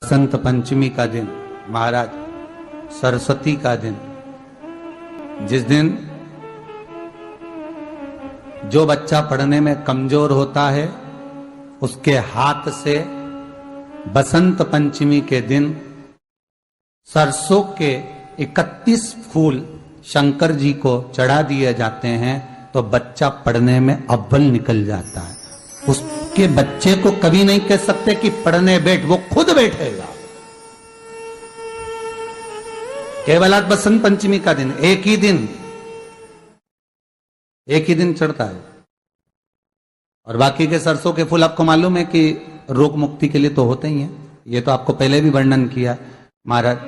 बसंत पंचमी का दिन, महाराज सरस्वती का दिन, जिस दिन जो बच्चा पढ़ने में कमजोर होता है उसके हाथ से बसंत पंचमी के दिन सरसों के 31 फूल शंकर जी को चढ़ा दिए जाते हैं तो बच्चा पढ़ने में अव्वल निकल जाता है। उसके बच्चे को कभी नहीं कह सकते कि पढ़ने बैठ, वो खुद बैठेगा। केवल आज बसंत पंचमी का दिन, एक ही दिन चढ़ता है। और बाकी के सरसों के फूल आपको मालूम है कि रोग मुक्ति के लिए तो होते ही हैं। ये तो आपको पहले भी वर्णन किया महाराज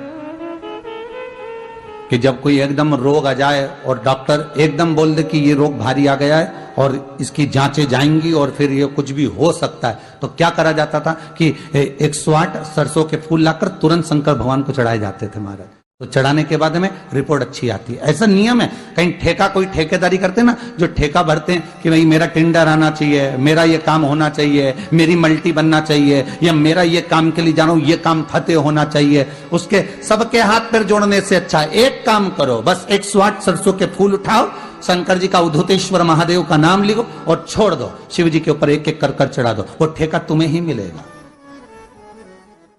कि जब कोई एकदम रोग आ जाए और डॉक्टर एकदम बोल दे कि ये रोग भारी आ गया है और इसकी जांचें जाएंगी और फिर ये कुछ भी हो सकता है, तो क्या करा जाता था कि 108 सरसों के फूल लाकर तुरंत शंकर भगवान को चढ़ाए जाते थे महाराज। तो चढ़ाने के बाद में रिपोर्ट अच्छी आती है। ऐसा नियम है। कहीं ठेका, कोई ठेकेदारी करते हैं ना, जो ठेका भरते हैं कि भाई मेरा टेंडर आना चाहिए, मेरा ये काम होना चाहिए, मेरी मल्टी बनना चाहिए, या मेरा ये काम के लिए जा रहा हूं, ये काम फतेह होना चाहिए, उसके सबके हाथ पैर जोड़ने से अच्छा एक काम करो, बस 108 सरसों के फूल उठाओ, शंकर जी का उद्धतेश्वर महादेव का नाम लिखो और छोड़ दो, शिव जी के ऊपर एक एक कर चढ़ा दो, वो ठेका तुम्हें ही मिलेगा,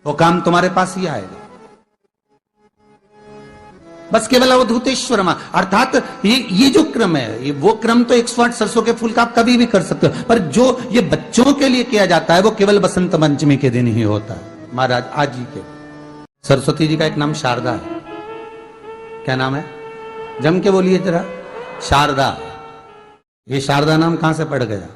वो काम तुम्हारे पास ही आएगा। बस केवल अवधूतेश्वर अर्थात ये जो क्रम है, ये वो क्रम तो 108 सरसों के फूल का आप कभी भी कर सकते हो, पर जो ये बच्चों के लिए किया जाता है वो केवल बसंत पंचमी के दिन ही होता है। महाराज आज जी के सरस्वती जी का एक नाम शारदा है। क्या नाम है? जम के बोलिए जरा। शारदा। ये शारदा नाम कहां से पड़ गया?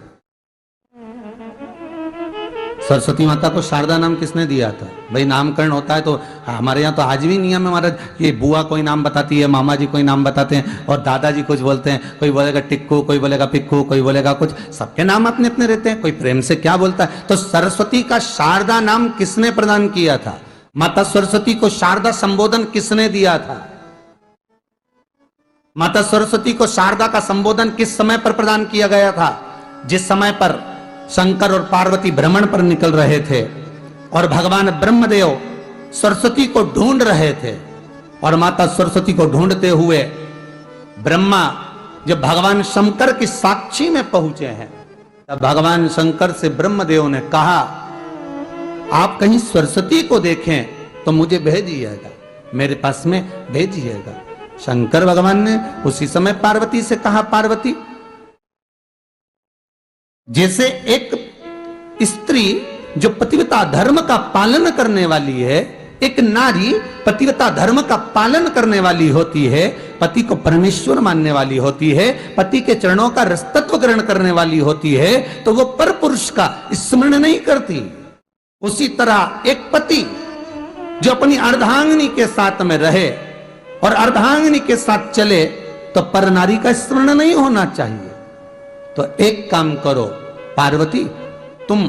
सरस्वती माता को शारदा नाम किसने दिया था? भाई नामकरण होता है तो हमारे यहाँ तो आज भी नियम है महाराज कि बुआ कोई नाम बताती है, मामा जी कोई नाम बताते हैं और दादाजी कुछ बोलते हैं, कोई बोलेगा टिक्कू, कोई बोलेगा पिक्कू, कोई बोलेगा कुछ, सबके नाम अपने अपने रहते हैं, कोई प्रेम से क्या बोलता है। तो सरस्वती का शारदा नाम किसने प्रदान किया था? माता सरस्वती को शारदा संबोधन किसने दिया था? माता सरस्वती को शारदा का संबोधन किस समय पर प्रदान किया गया था? जिस समय पर शंकर और पार्वती भ्रमण पर निकल रहे थे और भगवान ब्रह्मदेव सरस्वती को ढूंढ रहे थे, और माता सरस्वती को ढूंढते हुए ब्रह्मा जब भगवान शंकर की साक्षी में पहुंचे हैं, तब भगवान शंकर से ब्रह्मदेव ने कहा आप कहीं सरस्वती को देखें तो मुझे भेजिएगा, मेरे पास में भेजिएगा। शंकर भगवान ने उसी समय पार्वती से कहा, पार्वती, जैसे एक स्त्री जो पतिव्रता धर्म का पालन करने वाली है, एक नारी पतिव्रता धर्म का पालन करने वाली होती है, पति को परमेश्वर मानने वाली होती है, पति के चरणों का रसतत्व ग्रहण करने वाली होती है, तो वो पर पुरुष का स्मरण नहीं करती। उसी तरह एक पति जो अपनी अर्धांगिनी के साथ में रहे और अर्धांगिनी के साथ चले तो पर नारी का स्मरण नहीं होना चाहिए। तो एक काम करो पार्वती, तुम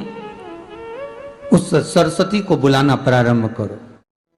उस सरस्वती को बुलाना प्रारंभ करो।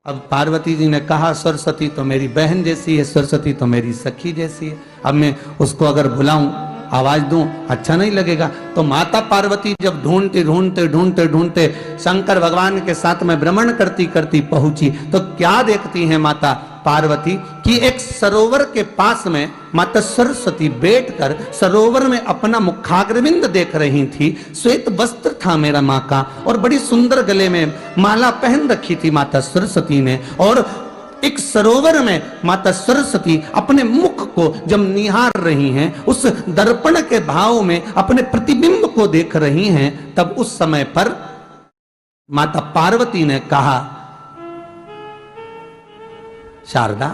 अब पार्वती जी ने कहा सरस्वती तो मेरी बहन जैसी है, सरस्वती तो मेरी सखी जैसी है, अब मैं उसको अगर बुलाऊं, आवाज दूं, अच्छा नहीं लगेगा। तो माता पार्वती जब ढूंढते ढूंढते ढूंढते ढूंढते शंकर भगवान के साथ में भ्रमण करती करती पहुंची, तो क्या देखती है माता पार्वती कि एक सरोवर के पास में माता सरस्वती बैठकर सरोवर में अपना मुखाग्रविंद देख रही थी। श्वेत वस्त्र था मेरा माँ का और बड़ी सुंदर गले में माला पहन रखी थी माता सरस्वती ने, और एक सरोवर में माता सरस्वती अपने मुख को जब निहार रही हैं, उस दर्पण के भाव में अपने प्रतिबिंब को देख रही हैं, तब उस समय पर माता पार्वती ने कहा, शारदा,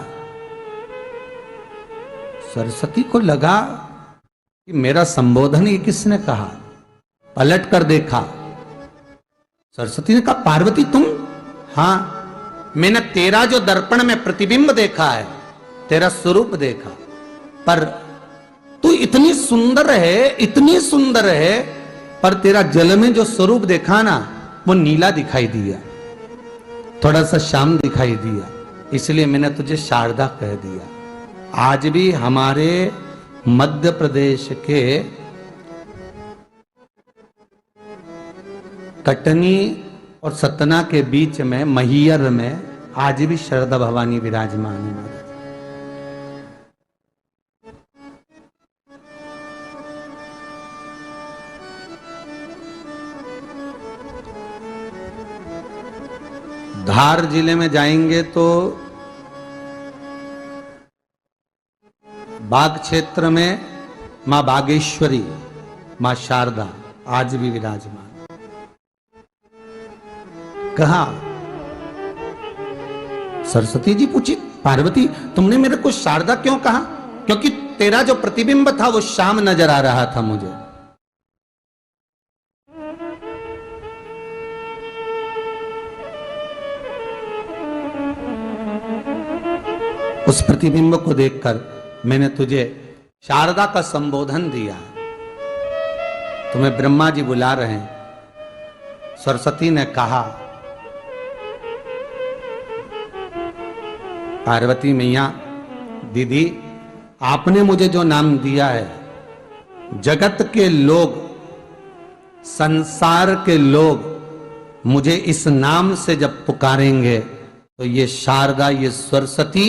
सरस्वती को लगा कि मेरा संबोधन ये किसने कहा, पलट कर देखा, सरस्वती ने कहा पार्वती तुम? हाँ, मैंने तेरा जो दर्पण में प्रतिबिंब देखा है, तेरा स्वरूप देखा, पर तू इतनी सुंदर है, इतनी सुंदर है, पर तेरा जल में जो स्वरूप देखा ना वो नीला दिखाई दिया, थोड़ा सा श्याम दिखाई दिया, इसलिए मैंने तुझे शारदा कह दिया। आज भी हमारे मध्य प्रदेश के कटनी और सतना के बीच में महियर में आज भी शारदा भवानी विराजमान है महाराज। धार जिले में जाएंगे तो बाग क्षेत्र में मां बागेश्वरी, मां शारदा आज भी विराजमान। कहा सरस्वती जी पूछी, पार्वती तुमने मेरे को शारदा क्यों कहा? क्योंकि तेरा जो प्रतिबिंब था वो शाम नजर आ रहा था मुझे। उस प्रतिबिंब को देखकर मैंने तुझे शारदा का संबोधन दिया। तुम्हें ब्रह्मा जी बुला रहे हैं। सरस्वती ने कहा, पार्वती मैया दीदी, आपने मुझे जो नाम दिया है, जगत के लोग, संसार के लोग मुझे इस नाम से जब पुकारेंगे तो ये शारदा, ये सरस्वती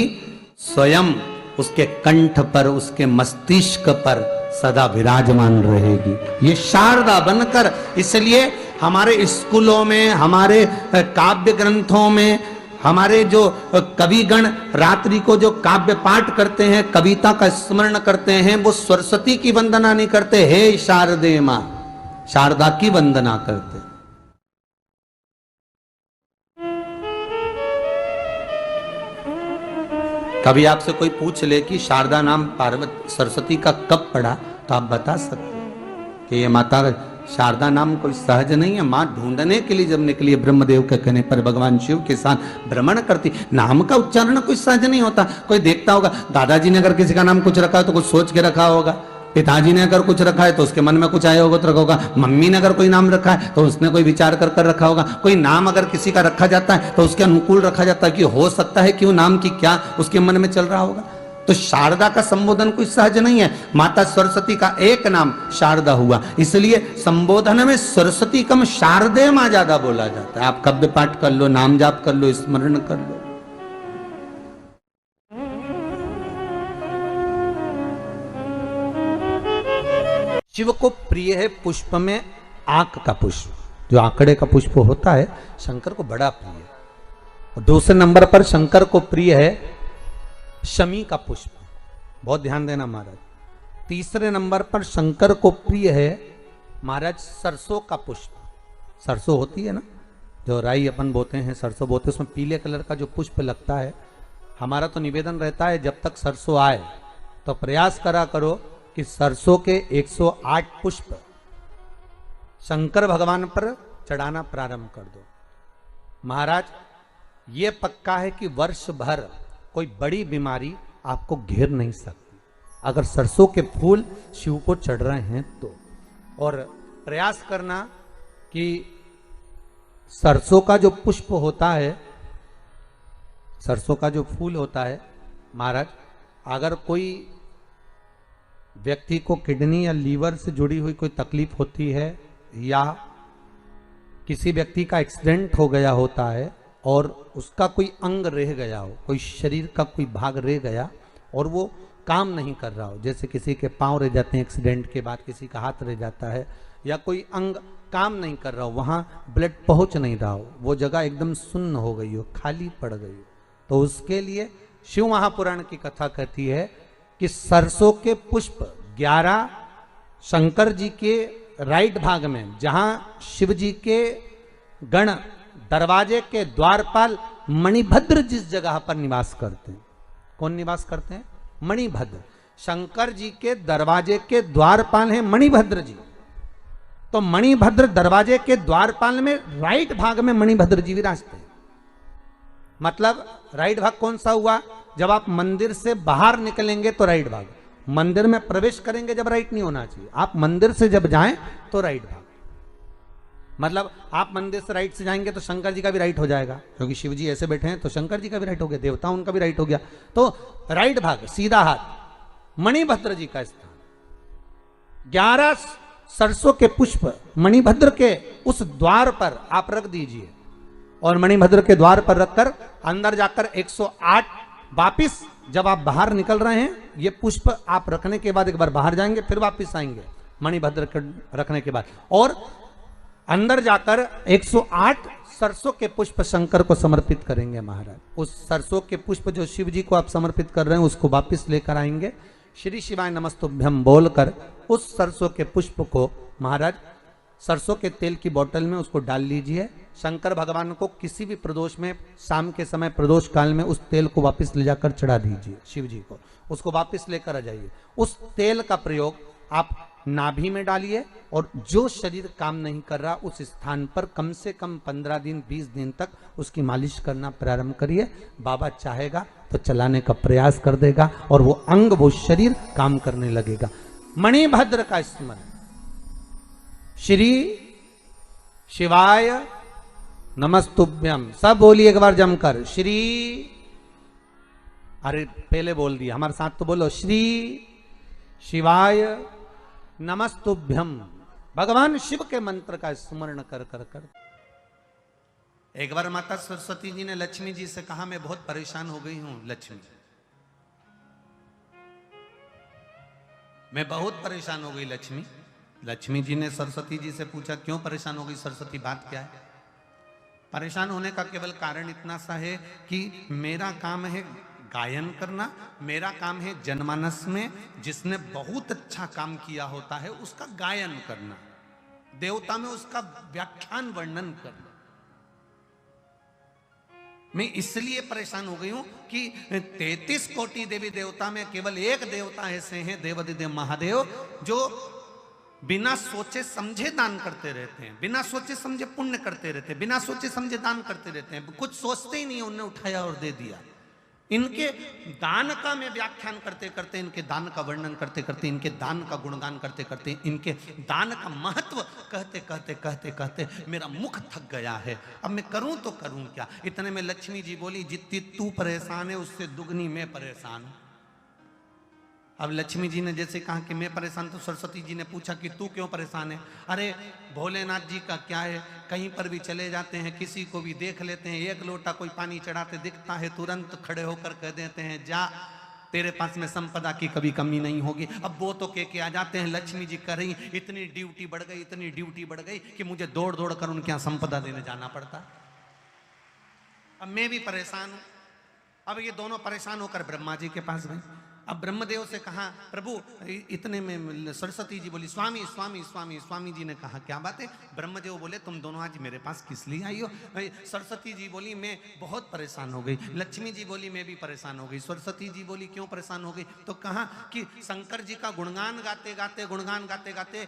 स्वयं उसके कंठ पर, उसके मस्तिष्क पर सदा विराजमान रहेगी, ये शारदा बनकर। इसलिए हमारे स्कूलों में, हमारे काव्य ग्रंथों में, हमारे जो कविगण रात्रि को जो काव्य पाठ करते हैं, कविता का स्मरण करते हैं, वो सरस्वती की वंदना नहीं करते, हे शारदे मां, शारदा की वंदना करते। कभी आपसे कोई पूछ ले कि शारदा नाम पार्वती सरस्वती का कब पड़ा, तो आप बता सकते हैं कि ये माता शारदा नाम कोई सहज नहीं है। मां ढूंढने के लिए जब निकली, ब्रह्मदेव के कहने पर भगवान शिव के साथ भ्रमण करती। नाम का उच्चारण कोई सहज नहीं होता। कोई देखता होगा, दादाजी ने अगर किसी का नाम कुछ रखा है तो कुछ सोच के रखा होगा, पिताजी ने अगर कुछ रखा है तो उसके मन में कुछ आया होगा तो रखा होगा, मम्मी ने अगर कोई नाम रखा है तो उसने कोई विचार कर कर रखा होगा। कोई नाम अगर किसी का रखा जाता है तो उसके अनुकूल रखा जाता है कि हो सकता है कि वो नाम की क्या उसके मन में चल रहा होगा। तो शारदा का संबोधन कोई सहज नहीं है। माता सरस्वती का एक नाम शारदा हुआ, इसलिए संबोधन में सरस्वती कम शारदे मां ज्यादा बोला जाता है। आप कव्य पाठ कर लो, नाम जाप कर लो, स्मरण कर लो। शिव को प्रिय है पुष्प में आंक का पुष्प, जो आंकड़े का पुष्प होता है, शंकर को बड़ा प्रिय है। और दूसरे नंबर पर शंकर को प्रिय है शमी का पुष्प, बहुत ध्यान देना महाराज। तीसरे नंबर पर शंकर को प्रिय है महाराज सरसों का पुष्प। सरसों होती है ना, जो राई अपन बोते हैं, सरसों बोते हैं, उसमें पीले कलर का जो पुष्प लगता है। हमारा तो निवेदन रहता है जब तक सरसों आए तो प्रयास करा करो कि सरसों के 108 पुष्प शंकर भगवान पर चढ़ाना प्रारंभ कर दो। महाराज ये पक्का है कि वर्ष भर कोई बड़ी बीमारी आपको घेर नहीं सकती अगर सरसों के फूल शिव को चढ़ रहे हैं तो। और प्रयास करना कि सरसों का जो पुष्प होता है, सरसों का जो फूल होता है महाराज, अगर कोई व्यक्ति को किडनी या लीवर से जुड़ी हुई कोई तकलीफ होती है, या किसी व्यक्ति का एक्सीडेंट हो गया होता है और उसका कोई अंग रह गया हो, कोई शरीर का कोई भाग रह गया और वो काम नहीं कर रहा हो, जैसे किसी के पांव रह जाते हैं एक्सीडेंट के बाद, किसी का हाथ रह जाता है, या कोई अंग काम नहीं कर रहा हो, वहां ब्लड पहुंच नहीं रहा हो, वो जगह एकदम सुन्न हो गई हो, खाली पड़ गई हो, तो उसके लिए शिव महापुराण की कथा कहती है कि सरसों के पुष्प 11 शंकर जी के राइट भाग में, जहां शिव जी के गण दरवाजे के द्वारपाल मणिभद्र जिस जगह पर निवास करते हैं, कौन निवास करते हैं? मणिभद्र। शंकर जी के दरवाजे के द्वारपाल हैं मणिभद्र जी। तो मणिभद्र दरवाजे के द्वारपाल में राइट भाग में मणिभद्र जी विराजते हैं। मतलब राइट भाग कौन सा हुआ? जब आप मंदिर से बाहर निकलेंगे तो राइट भाग, मंदिर में प्रवेश करेंगे जब राइट नहीं होना चाहिए, आप मंदिर से जब जाएं तो राइट भाग। मतलब आप मंदिर से राइट से जाएंगे तो शंकर जी का भी राइट हो जाएगा, क्योंकि शिव जी ऐसे बैठे हैं तो शंकर जी का भी राइट हो गया, देवता उनका भी राइट हो गया, तो राइट भाग सीधा हाथ मणिभद्र जी का स्थान। 11 सरसों के पुष्प मणिभद्र के उस द्वार पर आप रख दीजिए, और मणिभद्र के द्वार पर रखकर अंदर जाकर 108 वापिस जब आप बाहर निकल रहे हैं, ये पुष्प आप रखने के बाद एक बार बाहर जाएंगे, फिर वापिस आएंगे मणिभद्र के रखने के बाद, और अंदर जाकर 108 सरसों के पुष्प शंकर को समर्पित करेंगे महाराज। उस सरसों के पुष्प जो शिव जी को आप समर्पित कर रहे हैं उसको वापिस लेकर आएंगे। श्री शिवाय नमस्तुभ्यम बोलकर उस सरसों के पुष्प को महाराज सरसों के तेल की बोतल में उसको डाल लीजिए। शंकर भगवान को किसी भी प्रदोष में, शाम के समय प्रदोष काल में उस तेल को वापस ले जाकर चढ़ा दीजिए शिव जी को, उसको वापस लेकर आ जाइए। उस तेल का प्रयोग आप नाभि में डालिए और जो शरीर काम नहीं कर रहा उस स्थान पर कम से कम 15 दिन 20 दिन तक उसकी मालिश करना प्रारंभ करिए। बाबा चाहेगा तो चलाने का प्रयास कर देगा और वो अंग, वो शरीर काम करने लगेगा। मणिभद्र का स्मरण। श्री शिवाय नमस्तुभ्यम, सब बोलिए एक बार जमकर। श्री, अरे पहले बोल दिया, हमारे साथ तो बोलो। श्री शिवाय नमस्तुभ्यम। भगवान शिव के मंत्र का स्मरण कर कर कर। एक बार माता सरस्वती जी ने लक्ष्मी जी से कहा, मैं बहुत परेशान हो गई हूं लक्ष्मी, मैं बहुत परेशान हो गई लक्ष्मी। लक्ष्मी जी ने सरस्वती जी से पूछा, क्यों परेशान हो गई सरस्वती, बात क्या है? परेशान होने का केवल कारण इतना सा है कि मेरा काम है गायन करना, मेरा काम है जनमानस में जिसने बहुत अच्छा काम किया होता है उसका गायन करना, देवता में उसका व्याख्यान वर्णन करना। मैं इसलिए परेशान हो गई हूं कि 33 कोटि देवी देवता में केवल एक देवता ऐसे हैं, देवाधिदेव महादेव, जो बिना सोचे समझे दान करते रहते हैं, बिना सोचे समझे पुण्य करते रहते हैं, बिना सोचे समझे दान करते रहते हैं, कुछ सोचते ही नहीं, उन्होंने उठाया और दे दिया। इनके दान का मैं व्याख्यान करते करते, इनके दान का वर्णन करते करते, इनके दान का गुणगान करते करते, इनके दान का महत्व कहते कहते कहते कहते मेरा मुख थक गया है। अब मैं करूं तो करूं क्या? इतने में लक्ष्मी जी बोली, जितनी तू परेशान है उससे दुगनी मैं परेशान हूं। अब लक्ष्मी जी ने जैसे कहा कि मैं परेशान, तो सरस्वती जी ने पूछा कि तू क्यों परेशान है? अरे भोलेनाथ जी का क्या है, कहीं पर भी चले जाते हैं, किसी को भी देख लेते हैं, एक लोटा कोई पानी चढ़ाते दिखता है, तुरंत खड़े होकर कह देते हैं, जा तेरे पास में संपदा की कभी कमी नहीं होगी। अब वो तो कह के आ जाते हैं, लक्ष्मी जी कर रही, इतनी ड्यूटी बढ़ गई, इतनी ड्यूटी बढ़ गई कि मुझे दौड़ दौड़ कर उनके यहाँ संपदा देने जाना पड़ता। अब मैं भी परेशान हूं। अब ये दोनों परेशान होकर ब्रह्मा जी के पास गए। अब ब्रह्मदेव से कहा, प्रभु, इतने में सरस्वती जी बोली, स्वामी स्वामी स्वामी। स्वामी जी ने कहा, क्या बात है? ब्रह्मदेव बोले, तुम दोनों आज मेरे पास किस लिए आई हो? सरस्वती जी बोली, मैं बहुत परेशान हो गई। लक्ष्मी जी बोली, मैं भी परेशान हो गई। सरस्वती जी बोली, क्यों परेशान हो गई? तो कहा कि शंकर जी का गुणगान गाते गाते, गुणगान गाते गाते,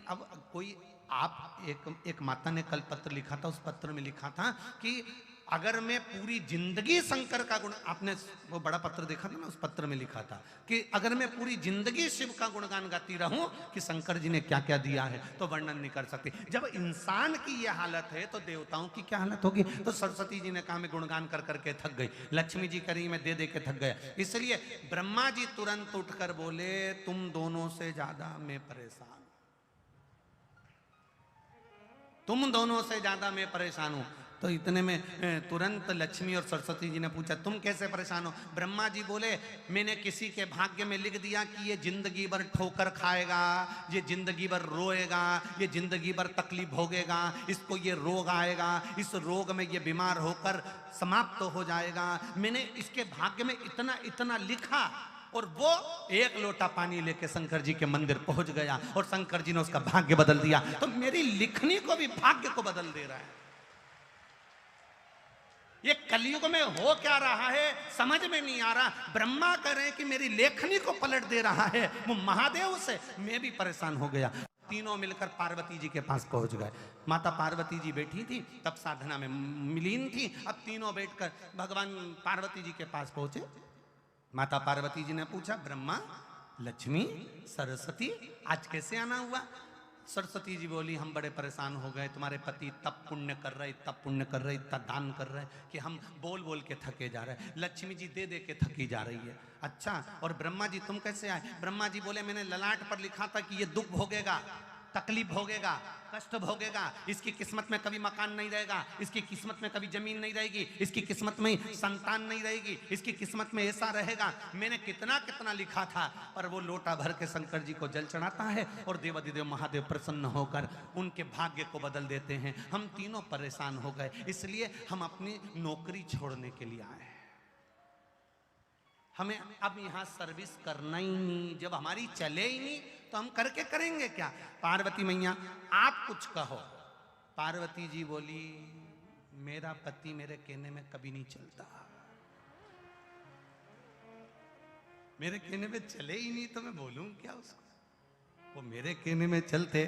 अब कोई आप एक माता ने कल पत्र लिखा था, उस पत्र में लिखा था कि अगर मैं पूरी जिंदगी शंकर का गुण, आपने वो बड़ा पत्र देखा था ना, उस पत्र में लिखा था कि अगर मैं पूरी जिंदगी शिव का गुणगान गाती रहूं कि शंकर जी ने क्या क्या दिया है, तो वर्णन नहीं कर सकती। जब इंसान की ये हालत है तो देवताओं की क्या हालत होगी? तो सरस्वती जी ने कहा, मैं गुणगान कर करके थक गई। लक्ष्मी जी करी, मैं दे दे के थक गया। इसलिए ब्रह्मा जी तुरंत उठकर बोले, तुम दोनों से ज्यादा मैं परेशान, तुम दोनों से ज्यादा मैं परेशान हूं। तो इतने में तुरंत लक्ष्मी और सरस्वती जी ने पूछा, तुम कैसे परेशान हो? ब्रह्मा जी बोले, मैंने किसी के भाग्य में लिख दिया कि ये जिंदगी भर ठोकर खाएगा, ये जिंदगी भर रोएगा, ये जिंदगी भर तकलीफ भोगेगा, इसको ये रोग आएगा, इस रोग में ये बीमार होकर समाप्त हो जाएगा। मैंने इसके भाग्य में इतना इतना लिखा, और वो एक लोटा पानी लेके शंकर जी के मंदिर पहुंच गया और शंकर जी ने उसका भाग्य बदल दिया। तो मेरी लिखनी को भी भाग्य को बदल दे रहा है। ये कलयुग में हो क्या रहा है समझ में नहीं आ रहा। ब्रह्मा कह रहे हैं कि मेरी लेखनी को पलट दे रहा है, वो महादेव से मैं भी परेशान हो गया। तीनों मिलकर पार्वती जी के पास पहुंच गए। माता पार्वती जी बैठी थी, तब साधना में मिलीन थी। अब तीनों बैठकर भगवान पार्वती जी के पास पहुंचे। माता पार्वती जी ने पूछा, ब्रह्मा, लक्ष्मी, सरस्वती, आज कैसे आना हुआ? सरस्वती जी बोली, हम बड़े परेशान हो गए, तुम्हारे पति तब पुण्य कर रहे, तब पुण्य कर रहे, इतना दान कर रहे कि हम बोल बोल के थके जा रहे हैं। लक्ष्मी जी दे दे के थकी जा रही है। अच्छा, और ब्रह्मा जी तुम कैसे आए? ब्रह्मा जी बोले, मैंने ललाट पर लिखा था कि ये दुख भोगेगा, तकलीफ भोगेगा, कष्ट भोगेगा, इसकी किस्मत में कभी मकान नहीं रहेगा, इसकी किस्मत में कभी जमीन नहीं रहेगी, इसकी किस्मत में संतान नहीं रहेगी, इसकी किस्मत में ऐसा रहेगा। मैंने कितना कितना लिखा था, पर वो लोटा भर के शंकर जी को जल चढ़ाता है और देवाधिदेव महादेव प्रसन्न होकर उनके भाग्य को बदल देते हैं। हम तीनों परेशान हो गए, इसलिए हम अपनी नौकरी छोड़ने के लिए आए। हमें अब यहां सर्विस करना ही नहीं, जब हमारी चले ही नहीं तो हम करके करेंगे क्या। पार्वती मैया आप कुछ कहो। पार्वती जी बोली, मेरा पति मेरे कहने में कभी नहीं चलता, मेरे कहने में चले ही नहीं तो मैं बोलूं क्या उसको, वो मेरे कहने में चलते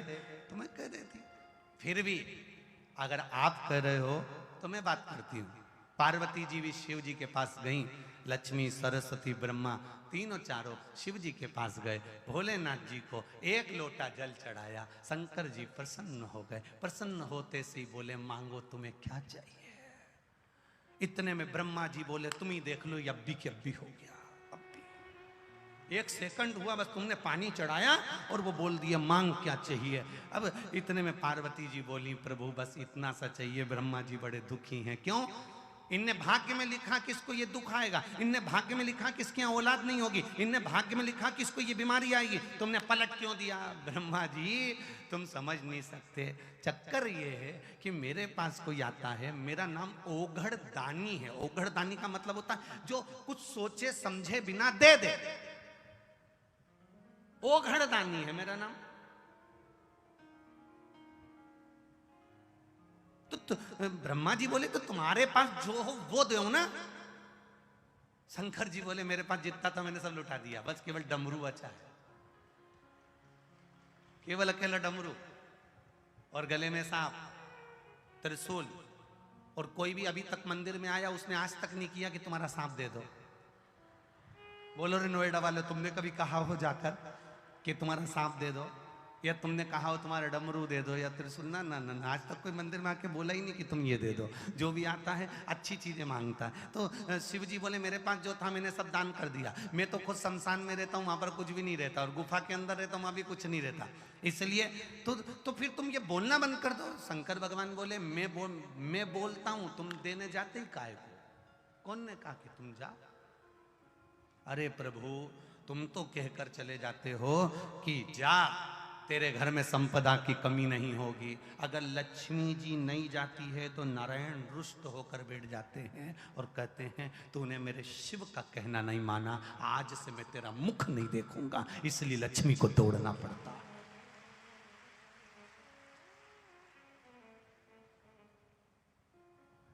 तो मैं कह देती। फिर भी अगर आप कह रहे हो तो मैं बात करती हूं। पार्वती जी भी शिव जी के पास गईं, लक्ष्मी सरस्वती ब्रह्मा तीनों चारों शिव जी के पास गए, भोलेनाथ जी को एक लोटा जल चढ़ाया, शंकर जी प्रसन्न हो गए। प्रसन्न होते से ही बोले, मांगो तुम्हें क्या चाहिए। इतने में ब्रह्मा जी बोले, तुम ही देख लो, अब भी के अब भी हो गया, अब भी 1 सेकंड हुआ बस, तुमने पानी चढ़ाया और वो बोल दिया मांग क्या चाहिए। अब इतने में पार्वती जी बोली, प्रभु बस इतना सा चाहिए। ब्रह्मा जी बड़े दुखी हैं, क्यों? इनने भाग्य में लिखा कि इसको ये दुख आएगा, इनने भाग्य में लिखा कि इसकी औलाद नहीं होगी, इनने भाग्य में लिखा कि इसको ये बीमारी आएगी, तुमने पलट क्यों दिया? ब्रह्मा जी तुम समझ नहीं सकते, चक्कर ये है कि मेरे पास कोई आता है, मेरा नाम ओघड़ दानी है। ओघड़ दानी का मतलब होता है जो कुछ सोचे समझे बिना दे दे, ओघड़ दानी है मेरा नाम। तो ब्रह्मा जी बोले, तो तुम्हारे पास जो हो वो दो ना। शंकर जी बोले, मेरे पास जितना था मैंने सब लुटा दिया, बस केवल डमरू बचा है, केवल अकेला डमरू और गले में सांप, त्रिशूल। और कोई भी अभी तक मंदिर में आया उसने आज तक नहीं किया कि तुम्हारा सांप दे दो। बोलो रे नोएडा वाले, तुमने कभी कहा हो जाकर कि तुम्हारा सांप दे दो, या तुमने कहा हो तुम्हारा डमरू दे दो या त्रिशूल? ना ना ना, आज तक कोई मंदिर में आके बोला ही नहीं कि तुम ये दे दो। जो भी आता है अच्छी चीजें मांगता है। तो शिव जी बोले, मेरे पास जो था मैंने सब दान कर दिया, मैं तो खुद शमशान में रहता हूँ, वहां पर कुछ भी नहीं रहता, और गुफा के अंदर रहता हूँ, वहां भी कुछ नहीं रहता, इसलिए तो फिर तुम ये बोलना बंद कर दो। शंकर भगवान बोले, मैं बोलता हूँ, तुम देने जाते ही काहे को? कौन ने कहा कि तुम जाओ? अरे प्रभु, तुम तो कहकर चले जाते हो कि जा, तेरे घर में संपदा की कमी नहीं होगी। अगर लक्ष्मी जी नहीं जाती है तो नारायण रुष्ट होकर बैठ जाते हैं और कहते हैं, तूने मेरे शिव का कहना नहीं माना, आज से मैं तेरा मुख नहीं देखूंगा। इसलिए लक्ष्मी को दौड़ना पड़ता है।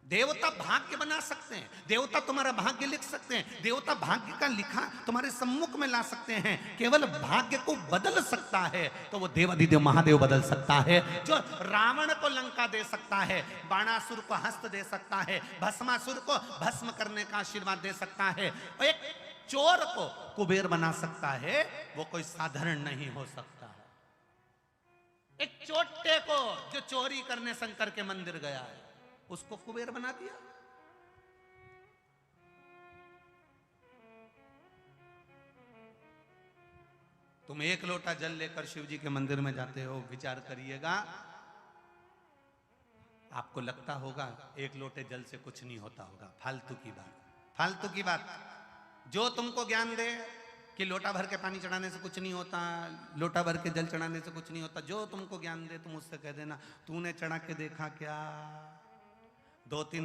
देवता भाग्य बना सकते हैं, देवता तुम्हारा भाग्य लिख सकते हैं, देवता भाग्य का लिखा तुम्हारे सम्मुख में ला सकते हैं। केवल भाग्य को बदल सकता है तो वो देवाधिदेव महादेव बदल सकता है, जो रावण को लंका दे सकता है, बाणासुर को हस्त दे सकता है, भस्मासुर को भस्म करने का आशीर्वाद दे सकता है, और एक चोर को कुबेर बना सकता है। वो कोई साधारण नहीं हो सकता है। एक चोटे को जो चोरी करने शंकर के मंदिर गया है, उसको कुबेर बना दिया। तुम एक लोटा जल लेकर शिव जी के मंदिर में जाते हो, विचार करिएगा, आपको लगता होगा एक लोटे जल से कुछ नहीं होता होगा। फालतू की बात, फालतू की बात। जो तुमको ज्ञान दे कि लोटा भर के पानी चढ़ाने से कुछ नहीं होता, लोटा भर के जल चढ़ाने से कुछ नहीं होता, जो तुमको ज्ञान दे तुम उससे कह देना, तूने चढ़ा के देखा क्या? 2-3